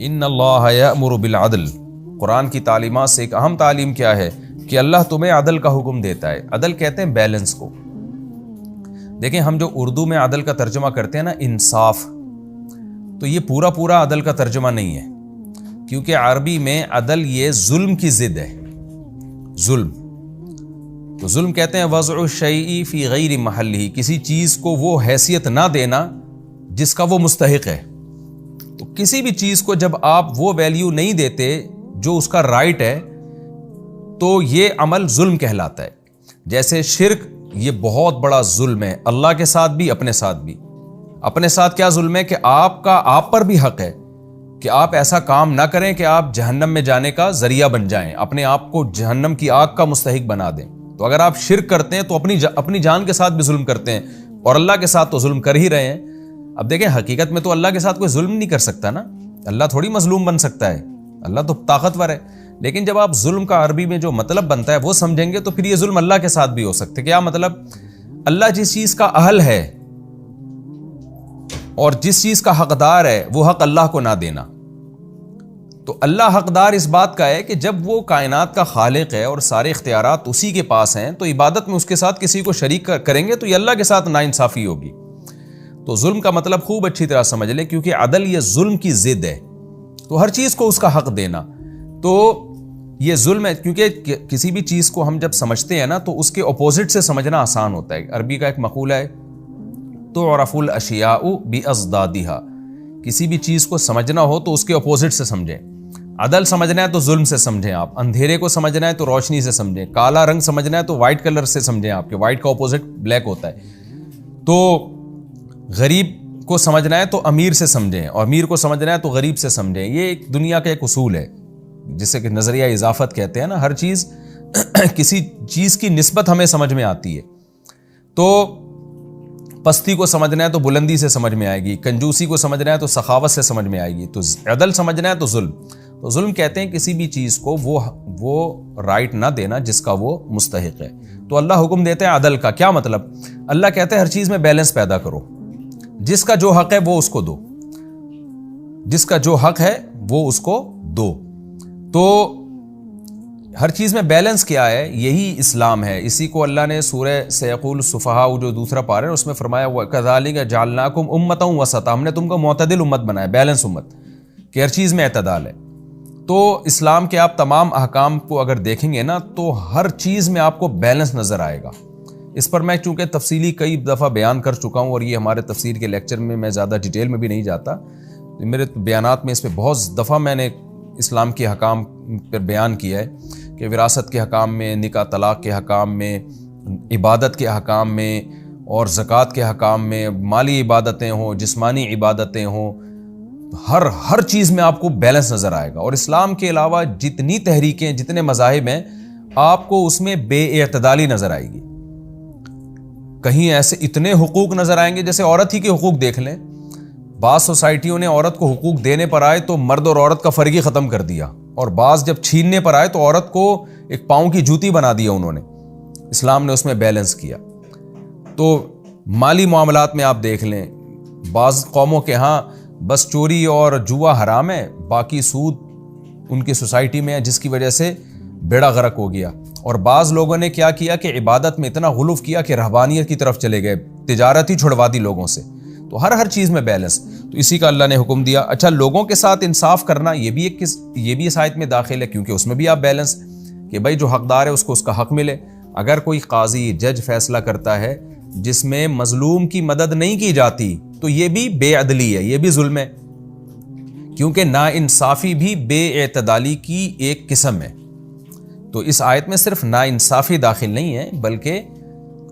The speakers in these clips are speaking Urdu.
ان اللہ یأمر بالعدل، قرآن کی تعلیمات سے ایک اہم تعلیم کیا ہے کہ اللہ تمہیں عدل کا حکم دیتا ہے۔ عدل کہتے ہیں بیلنس کو۔ دیکھیں ہم جو اردو میں عدل کا ترجمہ کرتے ہیں نا انصاف، تو یہ پورا عدل کا ترجمہ نہیں ہے، کیونکہ عربی میں عدل یہ ظلم کی ضد ہے۔ ظلم تو ظلم کہتے ہیں وضع الشیء فی غیر محلہ، کسی چیز کو وہ حیثیت نہ دینا جس کا وہ مستحق ہے۔ تو کسی بھی چیز کو جب آپ وہ ویلیو نہیں دیتے جو اس کا رائٹ ہے تو یہ عمل ظلم کہلاتا ہے۔ جیسے شرک، یہ بہت بڑا ظلم ہے، اللہ کے ساتھ بھی اپنے ساتھ بھی۔ اپنے ساتھ کیا ظلم ہے کہ آپ پر بھی حق ہے کہ آپ ایسا کام نہ کریں کہ آپ جہنم میں جانے کا ذریعہ بن جائیں، اپنے آپ کو جہنم کی آگ کا مستحق بنا دیں۔ تو اگر آپ شرک کرتے ہیں تو اپنی جان کے ساتھ بھی ظلم کرتے ہیں، اور اللہ کے ساتھ تو ظلم کر ہی رہے ہیں۔ اب دیکھیں حقیقت میں تو اللہ کے ساتھ کوئی ظلم نہیں کر سکتا نا، اللہ تھوڑی مظلوم بن سکتا ہے، اللہ تو طاقتور ہے۔ لیکن جب آپ ظلم کا عربی میں جو مطلب بنتا ہے وہ سمجھیں گے تو پھر یہ ظلم اللہ کے ساتھ بھی ہو سکتے۔ کیا مطلب؟ اللہ جس چیز کا اہل ہے اور جس چیز کا حقدار ہے وہ حق اللہ کو نہ دینا۔ تو اللہ حقدار اس بات کا ہے کہ جب وہ کائنات کا خالق ہے اور سارے اختیارات اسی کے پاس ہیں، تو عبادت میں اس کے ساتھ کسی کو شریک کریں گے تو یہ اللہ کے ساتھ ناانصافی ہوگی۔ تو ظلم کا مطلب خوب اچھی طرح سمجھ لیں، کیونکہ عدل یہ ظلم کی ضد ہے، تو ہر چیز کو اس کا حق دینا۔ تو یہ ظلم ہے، کیونکہ کسی بھی چیز کو ہم جب سمجھتے ہیں نا تو اس کے اپوزٹ سے سمجھنا آسان ہوتا ہے۔ عربی کا ایک مقولہ ہے تعرف الاشیاء باضدادها، کسی بھی چیز کو سمجھنا ہو تو اس کے اپوزٹ سے سمجھیں۔ عدل سمجھنا ہے تو ظلم سے سمجھیں آپ، اندھیرے کو سمجھنا ہے تو روشنی سے سمجھیں، کالا رنگ سمجھنا ہے تو وائٹ کلر سے سمجھیں، آپ کے وائٹ کا اپوزٹ بلیک ہوتا ہے۔ تو غریب کو سمجھنا ہے تو امیر سے سمجھیں، اور امیر کو سمجھنا ہے تو غریب سے سمجھیں۔ یہ ایک دنیا کا ایک اصول ہے جسے کہ نظریہ اضافت کہتے ہیں نا، ہر چیز کسی چیز کی نسبت ہمیں سمجھ میں آتی ہے۔ تو پستی کو سمجھنا ہے تو بلندی سے سمجھ میں آئے گی، کنجوسی کو سمجھنا ہے تو سخاوت سے سمجھ میں آئے گی۔ تو عدل سمجھنا ہے تو ظلم، تو ظلم کہتے ہیں کسی بھی چیز کو وہ رائٹ نہ دینا جس کا وہ مستحق ہے۔ تو اللہ حکم دیتے ہیں عدل کا۔ کیا مطلب؟ اللہ کہتے ہیں ہر چیز میں بیلنس پیدا کرو، جس کا جو حق ہے وہ اس کو دو، جس کا جو حق ہے وہ اس کو دو۔ تو ہر چیز میں بیلنس کیا ہے؟ یہی اسلام ہے۔ اسی کو اللہ نے سورہ سیقول السفہاء جو دوسرا پارہ ہے اس میں فرمایا وَكَذَلِكَ جَعَلْنَاكُمْ أُمَّةً وَسَطًا، ہم نے تم کو معتدل امت بنایا، بیلنس امت، کہ ہر چیز میں اعتدال ہے۔ تو اسلام کے آپ تمام احکام کو اگر دیکھیں گے نا تو ہر چیز میں آپ کو بیلنس نظر آئے گا۔ اس پر میں چونکہ تفصیلی کئی دفعہ بیان کر چکا ہوں، اور یہ ہمارے تفسیر کے لیکچر میں زیادہ ڈیٹیل میں بھی نہیں جاتا، میرے بیانات میں اس پہ بہت دفعہ میں نے اسلام کے حکام پر بیان کیا ہے کہ وراثت کے حکام میں، نکاح طلاق کے حکام میں، عبادت کے حکام میں، اور زکوٰۃ کے حکام میں، مالی عبادتیں ہوں، جسمانی عبادتیں ہوں، ہر چیز میں آپ کو بیلنس نظر آئے گا۔ اور اسلام کے علاوہ جتنی تحریکیں، جتنے مذاہب ہیں، آپ کو اس میں بے اعتدالی نظر آئے گی۔ کہیں ایسے اتنے حقوق نظر آئیں گے، جیسے عورت ہی کے حقوق دیکھ لیں، بعض سوسائٹیوں نے عورت کو حقوق دینے پر آئے تو مرد اور عورت کا فرق ہی ختم کر دیا، اور بعض جب چھیننے پر آئے تو عورت کو ایک پاؤں کی جوتی بنا دیا انہوں نے۔ اسلام نے اس میں بیلنس کیا۔ تو مالی معاملات میں آپ دیکھ لیں، بعض قوموں کے ہاں بس چوری اور جوا حرام ہے، باقی سود ان کی سوسائٹی میں ہے، جس کی وجہ سے بیڑا غرق ہو گیا۔ اور بعض لوگوں نے کیا کیا کہ عبادت میں اتنا غلو کیا کہ رہبانیت کی طرف چلے گئے، تجارت ہی چھڑوا دی لوگوں سے۔ تو ہر چیز میں بیلنس، تو اسی کا اللہ نے حکم دیا۔ اچھا، لوگوں کے ساتھ انصاف کرنا یہ بھی اس آیت میں داخل ہے، کیونکہ اس میں بھی آپ بیلنس کہ بھائی جو حقدار ہے اس کو اس کا حق ملے۔ اگر کوئی قاضی جج فیصلہ کرتا ہے جس میں مظلوم کی مدد نہیں کی جاتی تو یہ بھی بے عدلی ہے، یہ بھی ظلم ہے، کیونکہ ناانصافی بھی بے اعتدالی کی ایک قسم ہے۔ تو اس آیت میں صرف ناانصافی داخل نہیں ہے، بلکہ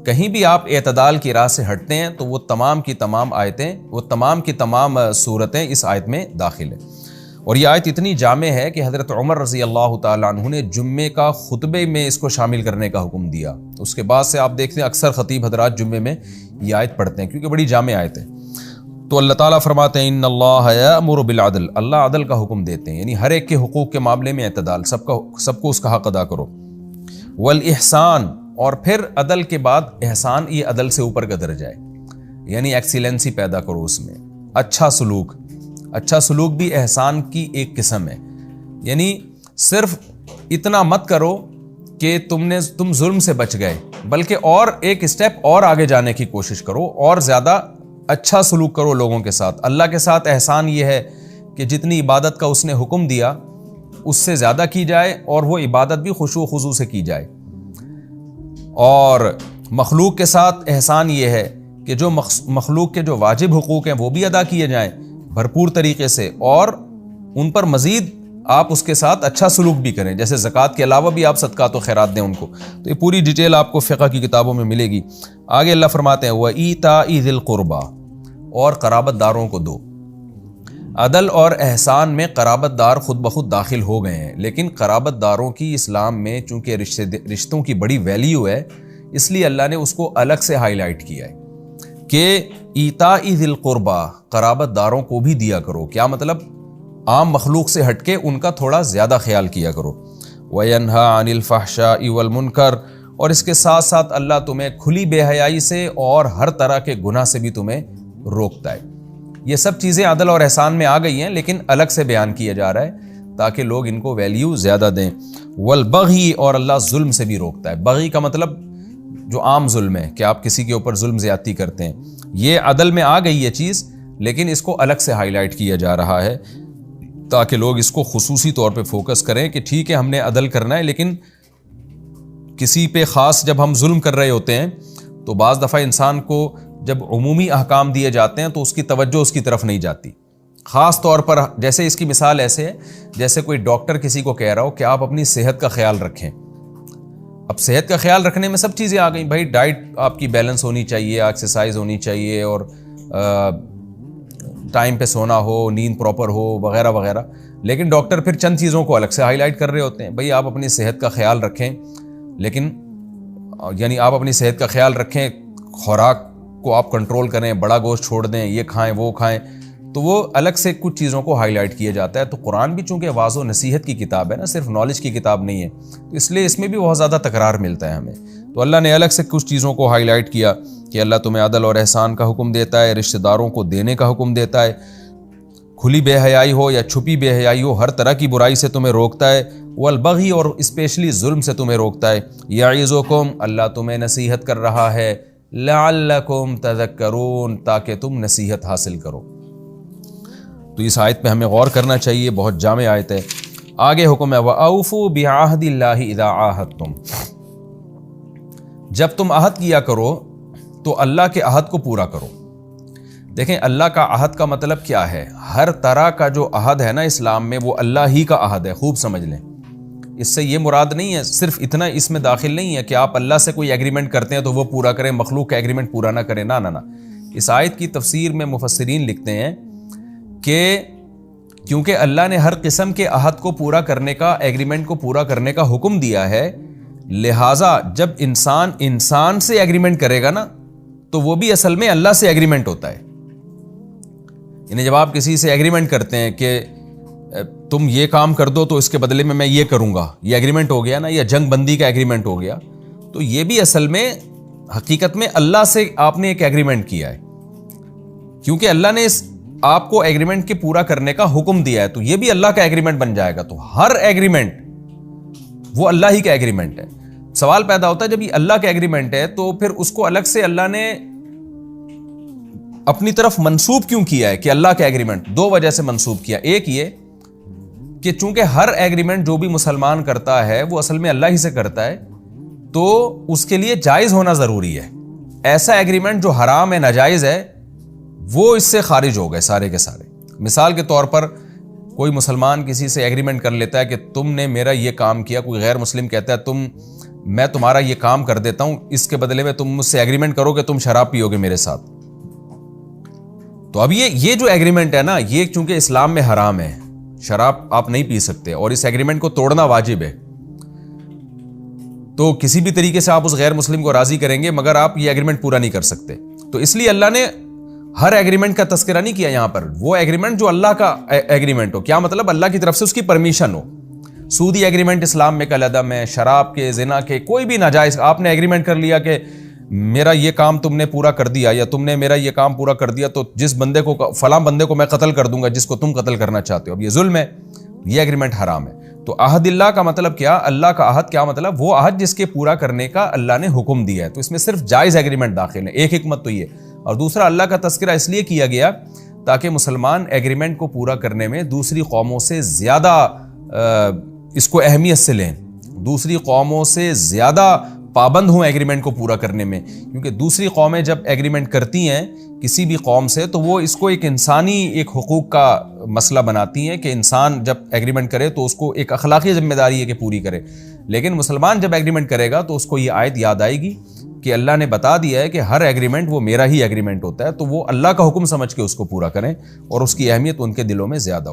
کہیں بھی آپ اعتدال کی راہ سے ہٹتے ہیں تو وہ تمام کی تمام آیتیں، وہ تمام کی تمام صورتیں اس آیت میں داخل ہیں۔ اور یہ آیت اتنی جامع ہے کہ حضرت عمر رضی اللہ تعالیٰ عنہ نے جمعے کا خطبے میں اس کو شامل کرنے کا حکم دیا۔ اس کے بعد سے آپ دیکھتے ہیں اکثر خطیب حضرات جمعے میں یہ آیت پڑھتے ہیں، کیونکہ بڑی جامع آیت ہے۔ تو اللہ تعالیٰ فرماتے ہیں ان اللہ یأمر بالعدل، اللہ عدل کا حکم دیتے ہیں، یعنی ہر ایک کے حقوق کے معاملے میں اعتدال، سب کو اس کا حق ادا کرو۔ والاحسان، اور پھر عدل کے بعد احسان، یہ عدل سے اوپر کا درجہ ہے، یعنی ایکسیلنسی پیدا کرو اس میں، اچھا سلوک، اچھا سلوک بھی احسان کی ایک قسم ہے. یعنی صرف اتنا مت کرو کہ تم ظلم سے بچ گئے، بلکہ اور ایک اسٹیپ اور آگے جانے کی کوشش کرو اور زیادہ اچھا سلوک کرو لوگوں کے ساتھ. اللہ کے ساتھ احسان یہ ہے کہ جتنی عبادت کا اس نے حکم دیا اس سے زیادہ کی جائے، اور وہ عبادت بھی خشوع و خضوع سے کی جائے. اور مخلوق کے ساتھ احسان یہ ہے کہ جو مخلوق کے جو واجب حقوق ہیں وہ بھی ادا کیے جائیں بھرپور طریقے سے، اور ان پر مزید آپ اس کے ساتھ اچھا سلوک بھی کریں، جیسے زکوٰۃ کے علاوہ بھی آپ صدقات و خیرات دیں ان کو. تو یہ پوری ڈیٹیل آپ کو فقہ کی کتابوں میں ملے گی. آگے اللہ فرماتے ہیں وَإِيتَاءِ ذِي الْقُرْبَى، اور قرابت داروں کو دو. عدل اور احسان میں قرابت دار خود بخود داخل ہو گئے ہیں، لیکن قرابت داروں کی اسلام میں چونکہ رشتوں کی بڑی ویلیو ہے، اس لیے اللہ نے اس کو الگ سے ہائی لائٹ کیا ہے کہ ایتاء ذی القربى، قرابت داروں کو بھی دیا کرو. کیا مطلب؟ عام مخلوق سے ہٹ کے ان کا تھوڑا زیادہ خیال کیا کرو. وَيَنْهَا عَنِ الْفَحْشَاءِ وَالْمُنْكَرِ، اور اس کے ساتھ ساتھ اللہ تمہیں کھلی بے حیائی سے اور ہر طرح کے گناہ سے بھی تمہیں روکتا ہے. یہ سب چیزیں عدل اور احسان میں آ گئی ہیں، لیکن الگ سے بیان کیا جا رہا ہے تاکہ لوگ ان کو ویلیو زیادہ دیں. والبغی، اور اللہ ظلم سے بھی روکتا ہے. بغی کا مطلب جو عام ظلم ہے کہ آپ کسی کے اوپر ظلم زیادتی کرتے ہیں. یہ عدل میں آ گئی یہ چیز، لیکن اس کو الگ سے ہائی لائٹ کیا جا رہا ہے تاکہ لوگ اس کو خصوصی طور پہ فوکس کریں کہ ٹھیک ہے ہم نے عدل کرنا ہے، لیکن کسی پہ خاص جب ہم ظلم کر رہے ہوتے ہیں تو بعض دفعہ انسان کو جب عمومی احکام دیے جاتے ہیں تو اس کی توجہ اس کی طرف نہیں جاتی. خاص طور پر جیسے اس کی مثال ایسے ہے جیسے کوئی ڈاکٹر کسی کو کہہ رہا ہو کہ آپ اپنی صحت کا خیال رکھیں. اب صحت کا خیال رکھنے میں سب چیزیں آ گئیں بھائی، ڈائٹ آپ کی بیلنس ہونی چاہیے، ایکسرسائز ہونی چاہیے، اور ٹائم پہ سونا ہو، نیند پراپر ہو، وغیرہ وغیرہ. لیکن ڈاکٹر پھر چند چیزوں کو الگ سے ہائی لائٹ کر رہے ہوتے ہیں. بھائی آپ اپنی صحت کا خیال رکھیں، لیکن یعنی آپ اپنی صحت کا خیال رکھیں، خوراک کو آپ کنٹرول کریں، بڑا گوشت چھوڑ دیں، یہ کھائیں وہ کھائیں، تو وہ الگ سے کچھ چیزوں کو ہائی لائٹ کیا جاتا ہے. تو قرآن بھی چونکہ واعظ و نصیحت کی کتاب ہے نا، صرف نالج کی کتاب نہیں ہے، تو اس لیے اس میں بھی بہت زیادہ تکرار ملتا ہے ہمیں. تو اللہ نے الگ سے کچھ چیزوں کو ہائی لائٹ کیا کہ اللہ تمہیں عدل اور احسان کا حکم دیتا ہے، رشتہ داروں کو دینے کا حکم دیتا ہے، کھلی بے حیائی ہو یا چھپی بے حیائی ہو، ہر طرح کی برائی سے تمہیں روکتا ہے. والبغی، اور اسپیشلی ظلم سے تمہیں روکتا ہے. یعظکم، اللہ تمہیں نصیحت کر رہا ہے، لعلکم تذکرون، تاکہ تم نصیحت حاصل کرو. تو اس آیت پہ ہمیں غور کرنا چاہیے، بہت جامع آیت ہے. آگے حکم ہے وَأَوْفُوا بِعَهْدِ اللَّهِ إِذَا عَاهَدتُّمْ، جب تم عہد کیا کرو تو اللہ کے عہد کو پورا کرو. دیکھیں اللہ کا عہد کا مطلب کیا ہے؟ ہر طرح کا جو عہد ہے نا اسلام میں وہ اللہ ہی کا عہد ہے، خوب سمجھ لیں. اس سے یہ مراد نہیں ہے، صرف اتنا اس میں داخل نہیں ہے کہ آپ اللہ سے کوئی ایگریمنٹ کرتے ہیں تو وہ پورا کریں، مخلوق کا ایگریمنٹ پورا نہ کریں. نہ نہ نہ، اس آیت کی تفسیر میں مفسرین لکھتے ہیں کہ کیونکہ اللہ نے ہر قسم کے عہد کو پورا کرنے کا، ایگریمنٹ کو پورا کرنے کا حکم دیا ہے، لہٰذا جب انسان سے ایگریمنٹ کرے گا نا تو وہ بھی اصل میں اللہ سے ایگریمنٹ ہوتا ہے. یعنی جب آپ کسی سے ایگریمنٹ کرتے ہیں کہ تم یہ کام کر دو تو اس کے بدلے میں یہ کروں گا، یہ ایگریمنٹ ہو گیا نا، یا جنگ بندی کا ایگریمنٹ ہو گیا، تو یہ بھی اصل میں حقیقت میں اللہ سے آپ نے ایک ایگریمنٹ کیا ہے، کیونکہ اللہ نے آپ کو ایگریمنٹ کے پورا کرنے کا حکم دیا ہے، تو یہ بھی اللہ کا ایگریمنٹ بن جائے گا. تو ہر ایگریمنٹ وہ اللہ ہی کا ایگریمنٹ ہے. سوال پیدا ہوتا ہے جب یہ اللہ کا ایگریمنٹ ہے تو پھر اس کو الگ سے اللہ نے اپنی طرف منسوب کیوں کیا ہے کہ اللہ کا ایگریمنٹ؟ دو وجہ سے منسوب کیا. ایک یہ کہ چونکہ ہر ایگریمنٹ جو بھی مسلمان کرتا ہے وہ اصل میں اللہ ہی سے کرتا ہے، تو اس کے لیے جائز ہونا ضروری ہے. ایسا ایگریمنٹ جو حرام ہے، ناجائز ہے، وہ اس سے خارج ہو گئے سارے کے سارے. مثال کے طور پر کوئی مسلمان کسی سے ایگریمنٹ کر لیتا ہے کہ تم نے میرا یہ کام کیا، کوئی غیر مسلم کہتا ہے میں تمہارا یہ کام کر دیتا ہوں، اس کے بدلے میں تم مجھ سے ایگریمنٹ کرو کہ تم شراب پیو گے میرے ساتھ. تو اب یہ جو ایگریمنٹ ہے نا، یہ چونکہ اسلام میں حرام ہے، شراب آپ نہیں پی سکتے اور اس ایگریمنٹ کو توڑنا واجب ہے، تو کسی بھی طریقے سے آپ اس غیر مسلم کو راضی کریں گے مگر آپ یہ ایگریمنٹ پورا نہیں کر سکتے. تو اس لیے اللہ نے ہر ایگریمنٹ کا تذکرہ نہیں کیا یہاں پر. وہ ایگریمنٹ جو اللہ کا ایگریمنٹ ہو، کیا مطلب؟ اللہ کی طرف سے اس کی پرمیشن ہو. سودی ایگریمنٹ اسلام میں کل عدم ہے، شراب کے، زنا کے، کوئی بھی ناجائز آپ نے ایگریمنٹ کر لیا کہ میرا یہ کام تم نے پورا کر دیا یا تم نے میرا یہ کام پورا کر دیا تو جس بندے کو فلاں بندے کو میں قتل کر دوں گا جس کو تم قتل کرنا چاہتے ہو. اب یہ ظلم ہے, یہ ایگریمنٹ حرام ہے. تو عہد اللہ کا مطلب کیا؟ اللہ کا عہد کیا مطلب؟ وہ عہد جس کے پورا کرنے کا اللہ نے حکم دیا ہے. تو اس میں صرف جائز ایگریمنٹ داخل ہے. ایک حکمت تو یہ, اور دوسرا اللہ کا تذکرہ اس لیے کیا گیا تاکہ مسلمان ایگریمنٹ کو پورا کرنے میں دوسری قوموں سے زیادہ اس کو اہمیت سے لیں, دوسری قوموں سے زیادہ پابند ہوں ایگریمنٹ کو پورا کرنے میں. کیونکہ دوسری قومیں جب ایگریمنٹ کرتی ہیں کسی بھی قوم سے تو وہ اس کو ایک انسانی ایک حقوق کا مسئلہ بناتی ہیں کہ انسان جب ایگریمنٹ کرے تو اس کو ایک اخلاقی ذمہ داری ہے کہ پوری کرے. لیکن مسلمان جب ایگریمنٹ کرے گا تو اس کو یہ آیت یاد آئے گی کہ اللہ نے بتا دیا ہے کہ ہر ایگریمنٹ وہ میرا ہی ایگریمنٹ ہوتا ہے, تو وہ اللہ کا حکم سمجھ کے اس کو پورا کریں اور اس کی اہمیت ان کے دلوں میں زیادہ ہو.